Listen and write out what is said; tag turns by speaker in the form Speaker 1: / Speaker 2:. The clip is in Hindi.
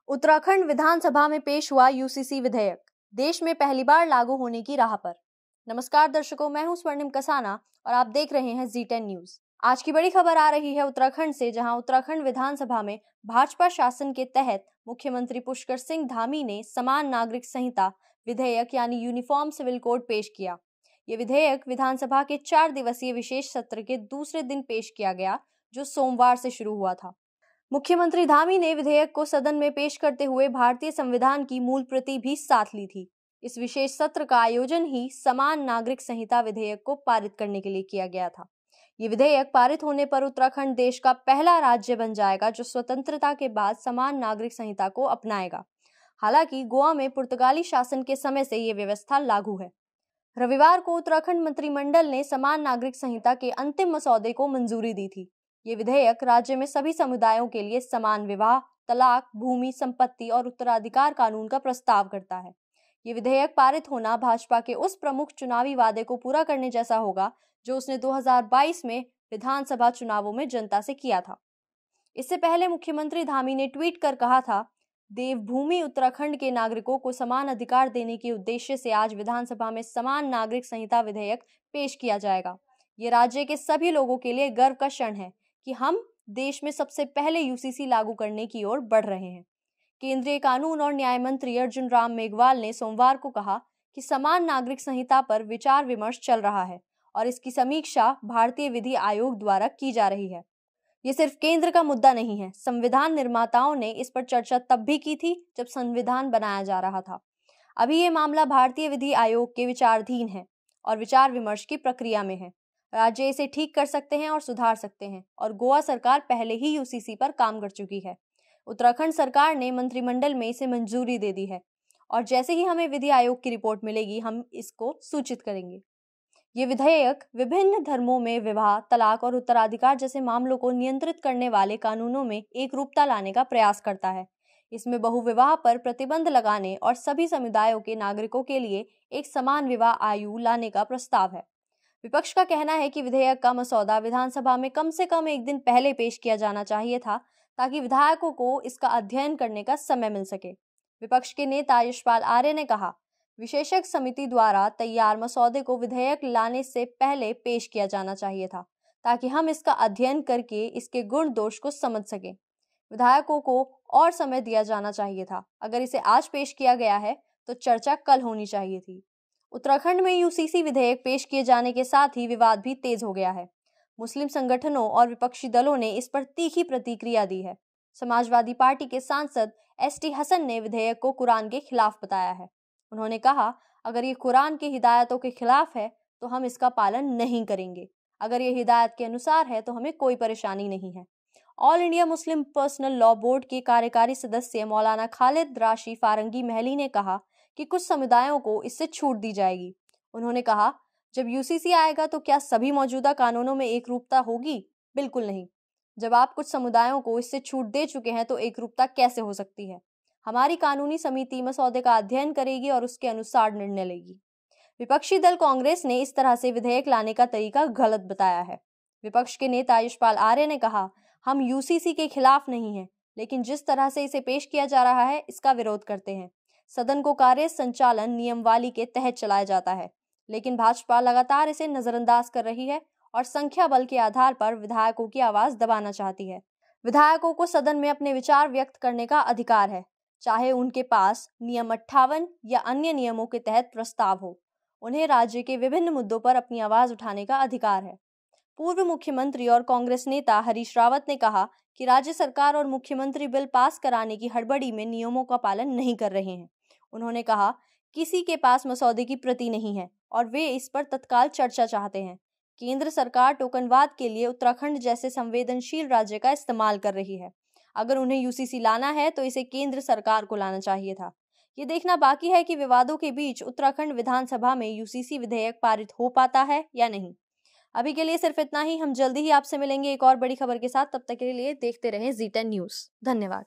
Speaker 1: उत्तराखंड विधानसभा में पेश हुआ यूसीसी विधेयक, देश में पहली बार लागू होने की राह पर। नमस्कार दर्शकों, मैं हूं स्वर्णिम कसाना और आप देख रहे हैं जी10 न्यूज। आज की बड़ी खबर आ रही है उत्तराखंड से, जहां उत्तराखंड विधानसभा में भाजपा शासन के तहत मुख्यमंत्री पुष्कर सिंह धामी ने समान नागरिक संहिता विधेयक यानी यूनिफॉर्म सिविल कोड पेश किया। ये विधेयक विधानसभा के 4 दिवसीय विशेष सत्र के दूसरे दिन पेश किया गया, जो सोमवार से शुरू हुआ था। मुख्यमंत्री धामी ने विधेयक को सदन में पेश करते हुए भारतीय संविधान की मूल प्रति भी साथ ली थी। इस विशेष सत्र का आयोजन ही समान नागरिक संहिता विधेयक को पारित करने के लिए किया गया था। ये विधेयक पारित होने पर उत्तराखंड देश का पहला राज्य बन जाएगा जो स्वतंत्रता के बाद समान नागरिक संहिता को अपनाएगा। हालांकि गोवा में पुर्तगाली शासन के समय से ये व्यवस्था लागू है। रविवार को उत्तराखंड मंत्रिमंडल ने समान नागरिक संहिता के अंतिम मसौदे को मंजूरी दी थी। ये विधेयक राज्य में सभी समुदायों के लिए समान विवाह, तलाक, भूमि, संपत्ति और उत्तराधिकार कानून का प्रस्ताव करता है। ये विधेयक पारित होना भाजपा के उस प्रमुख चुनावी वादे को पूरा करने जैसा होगा जो उसने 2022 में विधानसभा चुनावों में जनता से किया था। इससे पहले मुख्यमंत्री धामी ने ट्वीट कर कहा था, देवभूमि उत्तराखंड के नागरिकों को समान अधिकार देने के उद्देश्य से आज विधानसभा में समान नागरिक संहिता विधेयक पेश किया जाएगा। ये राज्य के सभी लोगों के लिए गर्व का क्षण है कि हम देश में सबसे पहले यूसीसी लागू करने की ओर बढ़ रहे हैं। केंद्रीय कानून और न्याय मंत्री अर्जुन राम मेघवाल ने सोमवार को कहा कि समान नागरिक संहिता पर विचार विमर्श चल रहा है और इसकी समीक्षा भारतीय विधि आयोग द्वारा की जा रही है। ये सिर्फ केंद्र का मुद्दा नहीं है। संविधान निर्माताओं ने इस पर चर्चा तब भी की थी जब संविधान बनाया जा रहा था। अभी ये मामला भारतीय विधि आयोग के विचाराधीन है और विचार विमर्श की प्रक्रिया में है। राज्य इसे ठीक कर सकते हैं और सुधार सकते हैं और गोवा सरकार पहले ही यूसीसी पर काम कर चुकी है। उत्तराखंड सरकार ने मंत्रिमंडल में इसे मंजूरी दे दी है और जैसे ही हमें विधि आयोग की रिपोर्ट मिलेगी हम इसको सूचित करेंगे। ये विधेयक विभिन्न धर्मों में विवाह, तलाक और उत्तराधिकार जैसे मामलों को नियंत्रित करने वाले कानूनों में एकरूपता लाने का प्रयास करता है। इसमें बहुविवाह पर प्रतिबंध लगाने और सभी समुदायों के नागरिकों के लिए एक समान विवाह आयु लाने का प्रस्ताव है। विपक्ष का कहना है कि विधेयक का मसौदा विधानसभा में कम से कम एक दिन पहले पेश किया जाना चाहिए था ताकि विधायकों को इसका अध्ययन करने का समय मिल सके। विपक्ष के नेता यशपाल आर्य ने कहा, विशेषज्ञ समिति द्वारा तैयार मसौदे को विधेयक लाने से पहले पेश किया जाना चाहिए था ताकि हम इसका अध्ययन करके इसके गुण दोष को समझ सकें। विधायकों को और समय दिया जाना चाहिए था। अगर इसे आज पेश किया गया है तो चर्चा कल होनी चाहिए थी। उत्तराखंड में यूसीसी विधेयक पेश किए जाने के साथ ही विवाद भी तेज हो गया है। मुस्लिम संगठनों और विपक्षी दलों ने इस पर तीखी प्रतिक्रिया दी है। समाजवादी पार्टी के सांसद एसटी हसन ने विधेयक को कुरान के खिलाफ बताया है। उन्होंने कहा, अगर ये कुरान की हिदायतों के खिलाफ है तो हम इसका पालन नहीं करेंगे। अगर ये हिदायत के अनुसार है तो हमें कोई परेशानी नहीं है। All India Muslim personal law board के कार्यकारी सदस्य मौलाना खालिद राशि फारंगी महली ने कहा कि कुछ समुदायों को इससे छूट दी जाएगी। उन्होंने कहा, जब यूसीसी आएगा तो क्या सभी मौजूदा कानूनों में एकरूपता होगी? बिल्कुल नहीं। जब आप कुछ समुदायों को इससे छूट दे चुके हैं तो एकरूपता कैसे हो सकती है? हमारी कानूनी समिति मसौदे का अध्ययन करेगी और उसके अनुसार निर्णय लेगी। विपक्षी दल कांग्रेस ने इस तरह से विधेयक लाने का तरीका गलत बताया है। विपक्ष के नेता यशपाल आर्य ने कहा, हम यूसीसी के खिलाफ नहीं हैं, लेकिन जिस तरह से इसे पेश किया जा रहा है इसका विरोध करते हैं। सदन को कार्य संचालन नियमावली के तहत चलाया जाता है, लेकिन भाजपा लगातार इसे नजरअंदाज कर रही है और संख्या बल के आधार पर विधायकों की आवाज दबाना चाहती है। विधायकों को सदन में अपने विचार व्यक्त करने का अधिकार है, चाहे उनके पास नियम 58 या अन्य नियमों के तहत प्रस्ताव हो। उन्हें राज्य के विभिन्न मुद्दों पर अपनी आवाज उठाने का अधिकार है। पूर्व मुख्यमंत्री और कांग्रेस नेता हरीश रावत ने कहा कि राज्य सरकार और मुख्यमंत्री बिल पास कराने की हड़बड़ी में नियमों का पालन नहीं कर रहे हैं। उन्होंने कहा, किसी के पास मसौदे की प्रति नहीं है और वे इस पर तत्काल चर्चा चाहते हैं। केंद्र सरकार टोकनवाद के लिए उत्तराखंड जैसे संवेदनशील राज्य का इस्तेमाल कर रही है। अगर उन्हें यूसीसी लाना है तो इसे केंद्र सरकार को लाना चाहिए था। ये देखना बाकी है कि विवादों के बीच उत्तराखंड विधानसभा में यूसीसी विधेयक पारित हो पाता है या नहीं। अभी के लिए सिर्फ इतना ही। हम जल्दी ही आपसे मिलेंगे एक और बड़ी खबर के साथ। तब तक के लिए देखते रहें जी10 न्यूज। धन्यवाद।